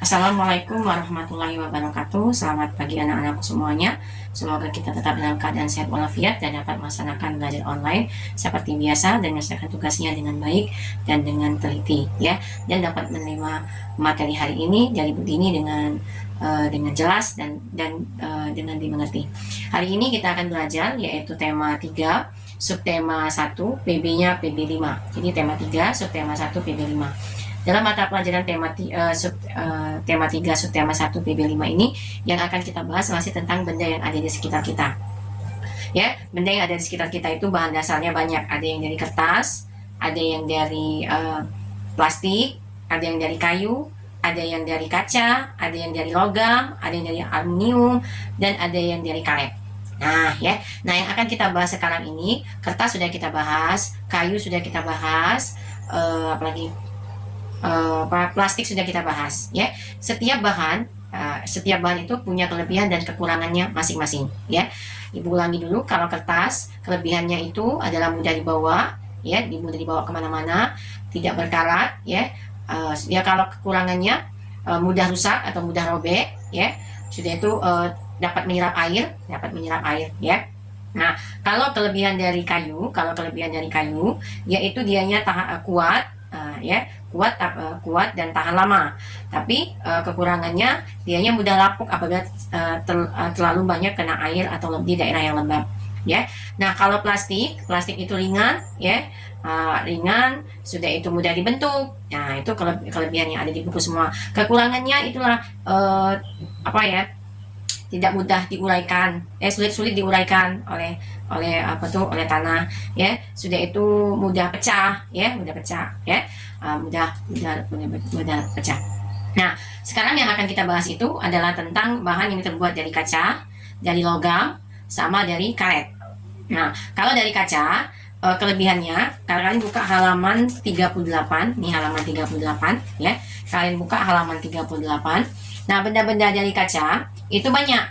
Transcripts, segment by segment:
Assalamualaikum warahmatullahi wabarakatuh. Selamat pagi anak-anakku semuanya. Semoga kita tetap dalam keadaan sehat walafiat dan dapat melaksanakan belajar online seperti biasa dan menyelesaikan tugasnya dengan baik dan dengan teliti ya, dan dapat menerima materi hari ini dari Bu Dini dengan jelas dan dengan dimengerti. Hari ini kita akan belajar yaitu tema 3, subtema 1, PB-nya PB5. Jadi tema 3, subtema 1, PB5. Dalam mata pelajaran tema 3 subtema 1 PB5 ini yang akan kita bahas masih tentang benda yang ada di sekitar kita. Ya, benda yang ada di sekitar kita itu bahan dasarnya banyak. Ada yang dari kertas, ada yang dari plastik, ada yang dari kayu, ada yang dari kaca, ada yang dari logam, ada yang dari aluminium, dan ada yang dari karet. Nah, yang akan kita bahas sekarang ini, kertas sudah kita bahas, kayu sudah kita bahas, apalagi plastik sudah kita bahas ya. Setiap bahan itu punya kelebihan dan kekurangannya masing-masing ya. Ibu ulangi dulu, kalau kertas kelebihannya itu adalah mudah dibawa ya, mudah dibawa kemana-mana, tidak berkarat ya. Kalau kekurangannya mudah rusak atau mudah robek ya. Sudah itu dapat menyerap air ya. Nah, kalau kelebihan dari kayu yaitu dianya kuat kuat dan tahan lama. Tapi kekurangannya dianya mudah lapuk apabila terlalu banyak kena air atau di daerah yang lembab ya. Nah, kalau plastik itu ringan ya, ringan, sudah itu mudah dibentuk. Nah, itu kelebihan yang ada di buku semua. Kekurangannya itulah tidak mudah diuraikan, sulit diuraikan oleh tanah ya. Sudah itu mudah pecah ya, mudah pecah. Nah, sekarang yang akan kita bahas itu adalah tentang bahan yang terbuat dari kaca, dari logam, sama dari karet. Nah, kalau dari kaca, kelebihannya, kalian buka halaman 38, nih halaman 38 ya. Kalian buka halaman 38. Nah, benda-benda dari kaca itu banyak,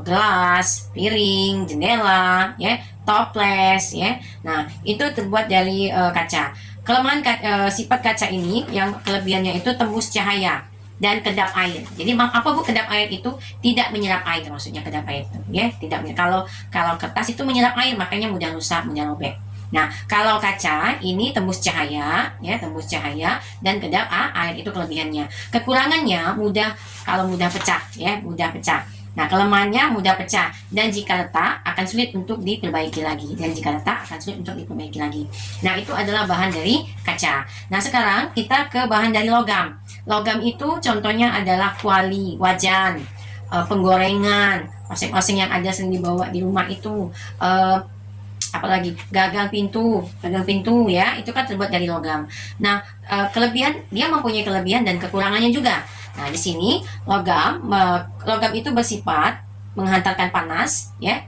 gelas, piring, jendela, ya, toples, ya. Nah, itu terbuat dari kaca. Kelemahan sifat kaca ini, yang kelebihannya itu tembus cahaya dan kedap air. Jadi apa Bu kedap air itu? Tidak menyerap air, maksudnya kedap air itu, ya. Kalau kertas itu menyerap air, makanya mudah rusak, mudah robek. Nah, kalau kaca ini tembus cahaya dan kedap air, itu kelebihannya. Kekurangannya mudah pecah ya, mudah pecah. Nah, kelemahannya mudah pecah dan jika retak akan sulit untuk diperbaiki lagi. Nah, itu adalah bahan dari kaca. Nah, sekarang kita ke bahan dari logam. Logam itu contohnya adalah kuali, wajan, penggorengan, oseng-oseng yang ada sering dibawa di rumah itu, apalagi gagang pintu ya, itu kan terbuat dari logam. Nah, dia mempunyai kelebihan dan kekurangannya juga. Nah, di sini logam itu bersifat menghantarkan panas ya,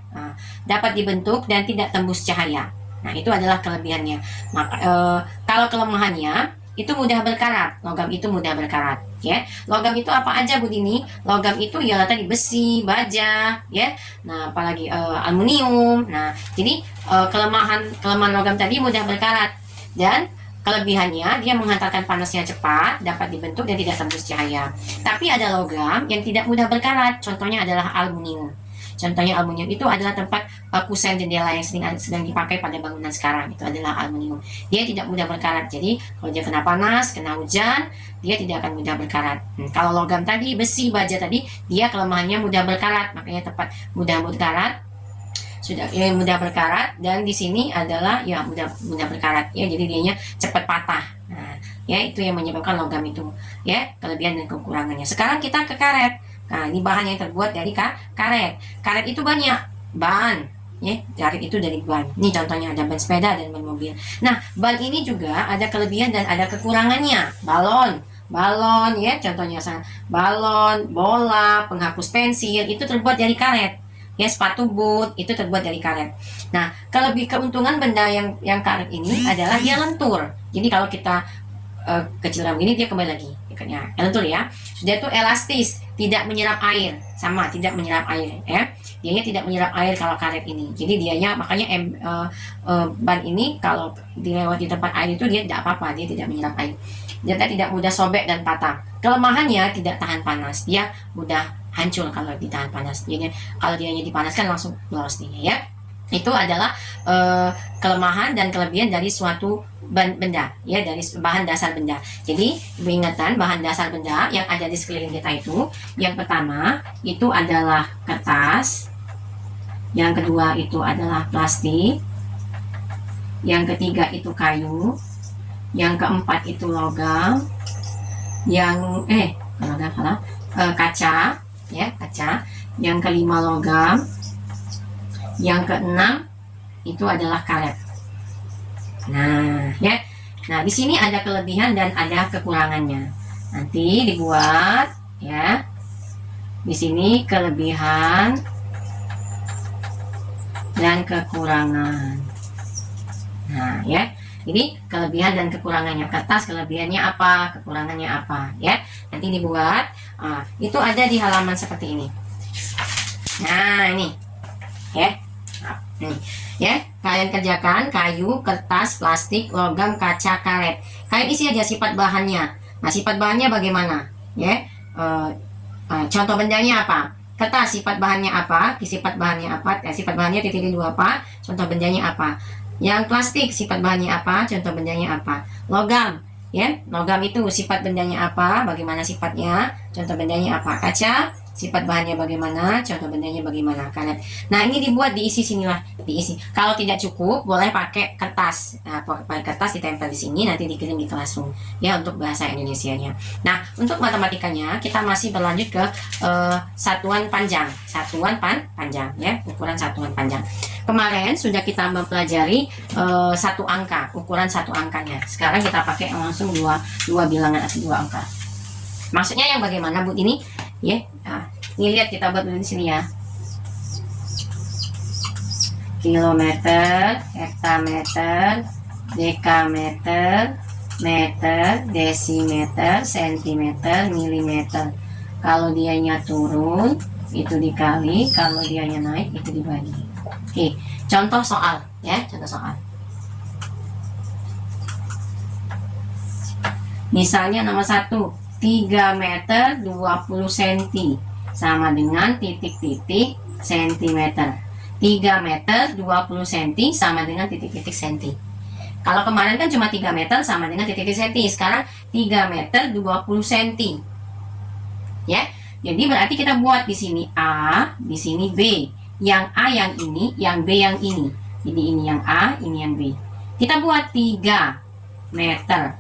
dapat dibentuk dan tidak tembus cahaya. Nah, itu adalah kelebihannya. Maka kalau kelemahannya itu mudah berkarat. Logam itu mudah berkarat ya. Logam itu apa aja Bu Dini? Logam itu ya tadi besi, baja ya. Nah, apalagi aluminium. Nah, jadi kelemahan logam tadi mudah berkarat, dan kelebihannya dia menghantarkan panasnya cepat, dapat dibentuk dan tidak tembus cahaya. Tapi ada logam yang tidak mudah berkarat. Contohnya adalah aluminium. Itu adalah tempat kusen jendela yang sedang dipakai pada bangunan sekarang. Itu adalah aluminium. Dia tidak mudah berkarat. Jadi kalau dia kena panas, kena hujan, dia tidak akan mudah berkarat. Kalau logam tadi, besi, baja tadi, dia kelemahannya mudah berkarat. Makanya tempat mudah berkarat, mudah berkarat, dan di sini adalah ya mudah berkarat ya. Jadi dianya cepat patah. Nah, ya itu yang menyebabkan logam itu ya, kelebihan dan kekurangannya. Sekarang kita ke karet. Nah, ini bahan yang terbuat dari karet. Karet itu banyak bahan ya. Karet itu dari ban. Ini contohnya ada ban sepeda dan ban mobil. Nah, ban ini juga ada kelebihan dan ada kekurangannya. Balon ya, contohnya balon, bola, penghapus pensil itu terbuat dari karet. Ya, sepatu boot itu terbuat dari karet. Nah, keuntungan benda yang karet ini adalah dia lentur. Jadi kalau kita kecil begini, dia kembali lagi ikatnya lentur ya. Sudah itu elastis, tidak menyerap air ya. Dianya tidak menyerap air kalau karet ini. Jadi dianya makanya ban ini kalau dilewati tempat air itu dia tidak apa-apa, dia tidak menyerap air. Dia tidak mudah sobek dan patah. Kelemahannya tidak tahan panas, dia mudah hancur kalau ditahan panas. Jadi kalau dianya dipanaskan langsung lolos dia ya. Itu adalah kelemahan dan kelebihan dari suatu benda ya, dari bahan dasar benda. Jadi ingatan bahan dasar benda yang ada di sekeliling kita itu, yang pertama itu adalah kertas, yang kedua itu adalah plastik, yang ketiga itu kayu, yang keempat itu logam, yang kaca ya, kaca, yang kelima logam, yang keenam itu adalah karet. Nah, ya. Nah, di sini ada kelebihan dan ada kekurangannya. Nanti dibuat ya. Di sini kelebihan dan kekurangan. Nah, ya. Jadi kelebihan dan kekurangannya. Kertas kelebihannya apa, kekurangannya apa, ya. Nanti dibuat. Itu ada di halaman seperti ini. Nah, ini. Ya. Nih, ya, kalian kerjakan kayu, kertas, plastik, logam, kaca, karet. Kalian isi aja sifat bahannya. Nah, sifat bahannya bagaimana? Ya, contoh bendanya apa? Kertas sifat bahannya apa? Sifat bahannya apa? Sifat bahannya titik dua apa? Contoh bendanya apa? Yang plastik sifat bahannya apa? Contoh bendanya apa? Logam, ya, logam itu sifat bendanya apa? Bagaimana sifatnya? Contoh bendanya apa? Kaca sifat bahannya bagaimana, contoh bendanya bagaimana, karet. Nah, ini dibuat, diisi sinilah, diisi. Kalau tidak cukup, boleh pakai kertas. Nah, pakai kertas ditempel di sini, nanti dikirim di Classroom ya untuk bahasa Indonesianya. Nah, untuk matematikanya kita masih berlanjut ke satuan panjang, panjang ya, ukuran satuan panjang. Kemarin sudah kita mempelajari satu angka, ukuran satu angkanya. Sekarang kita pakai langsung dua bilangan atau dua angka. Maksudnya yang bagaimana, Bu, ini? Ya, nah, ini lihat kita buat dulu di sini ya. Kilometer, hektameter, dekameter, meter, desimeter, sentimeter, milimeter. Kalau dianya turun itu dikali, kalau dianya naik itu dibagi. Oke, contoh soal ya, contoh soal. Misalnya nomor 1. 3 meter 20 cm sama dengan titik-titik sentimeter. 3 meter 20 cm sama dengan titik-titik senti. Kalau kemarin kan cuma 3 meter sama dengan titik-titik senti. Sekarang 3 meter 20 cm. Ya. Jadi berarti kita buat di sini A, di sini B. Yang A yang ini, yang B yang ini. Jadi ini yang A, ini yang B. Kita buat 3 meter.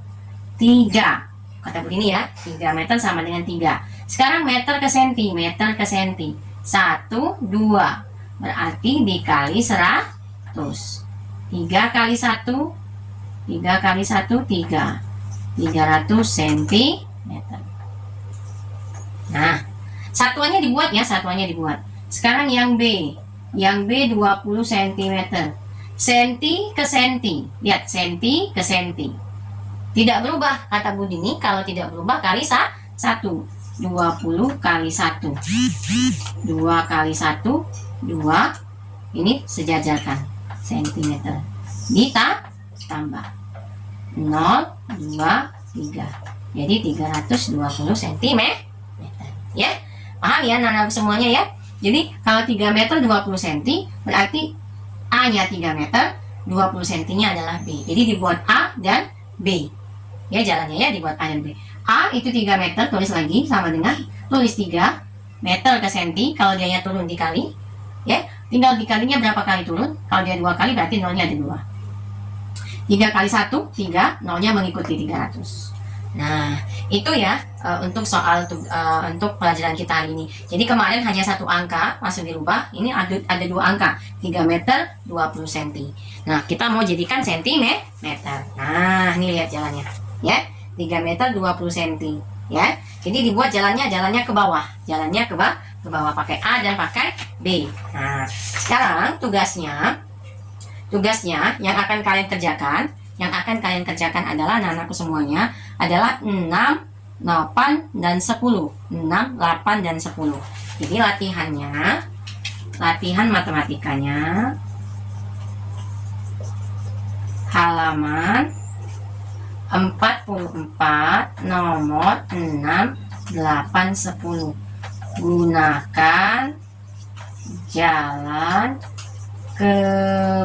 3 kata begini ya, 3 meter sama dengan 3. Sekarang meter ke senti, meter ke senti. 1, 2. Berarti dikali 100. 3 kali 1, 3 kali 1, 3. 300 cm. Nah, satuannya dibuat ya, satuannya dibuat. Sekarang yang B. Yang B 20 cm. Senti ke senti. Lihat, senti ke senti. Tidak berubah, kata Bu Dini. Kalau tidak berubah kali 1. 20 kali 1. 2 kali 1. 2. Ini sejajarkan. Sentimeter. Ditambah. 0, 2, 3. Jadi 320 cm. Ya. Paham ya anak-anak semuanya ya? Jadi kalau 3 meter 20 cm berarti A-nya 3 meter, 20 cm-nya adalah B. Jadi dibuat A dan B. Ya, jalannya ya dibuat A dan B. A itu 3 meter, tulis lagi sama dengan tulis 3 meter ke senti. Kalau dianya turun dikali, ya tinggal dikalinya berapa kali turun. Kalau dia 2 kali berarti nolnya ada 2. 3 kali 1, 3, nolnya mengikuti 300. Nah, itu ya untuk soal untuk pelajaran kita hari ini. Jadi kemarin hanya satu angka langsung dirubah. Ini ada 2 angka, 3 meter 20 cm. Nah, kita mau jadikan sentimeter. Nah, ini lihat jalannya. Ya, 3 meter 20 cm ya. Jadi dibuat jalannya ke bawah. Jalannya ke bawah pakai A dan pakai B. Nah, sekarang tugasnya yang akan kalian kerjakan adalah anak-anakku semuanya adalah 6, 8 dan 10. 6, 8 dan 10. Jadi latihannya latihan matematikanya halaman 44 nomor 6, 8, 10. Gunakan jalan ke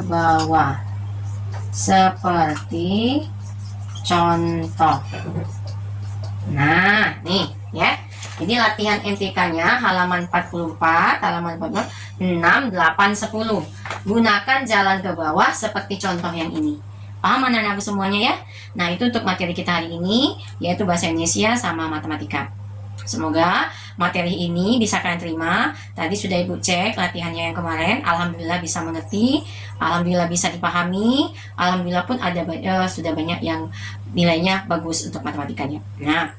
bawah seperti contoh. Nah, nih ya. Jadi latihan MTK-nya halaman 44, halaman 44, 6, 8, 10. Gunakan jalan ke bawah seperti contoh yang ini. Paham anak-anakku semuanya ya? Nah, itu untuk materi kita hari ini, yaitu bahasa Indonesia sama matematika. Semoga materi ini bisa kalian terima. Tadi sudah Ibu cek latihannya yang kemarin. Alhamdulillah bisa mengerti. Alhamdulillah bisa dipahami. Alhamdulillah pun ada sudah banyak yang nilainya bagus untuk matematikanya. Nah,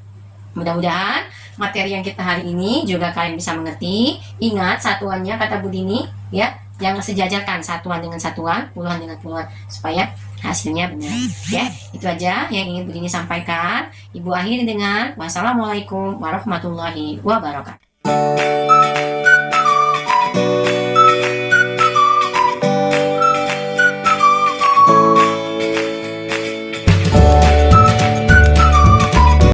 mudah-mudahan materi yang kita hari ini juga kalian bisa mengerti. Ingat satuannya kata Bu Dini ya. Jangan sejajarkan satuan dengan satuan, puluhan dengan puluhan, supaya hasilnya benar ya. Itu aja yang ingin Bu Dini sampaikan. Ibu akhiri dengan wassalamualaikum warahmatullahi wabarakatuh.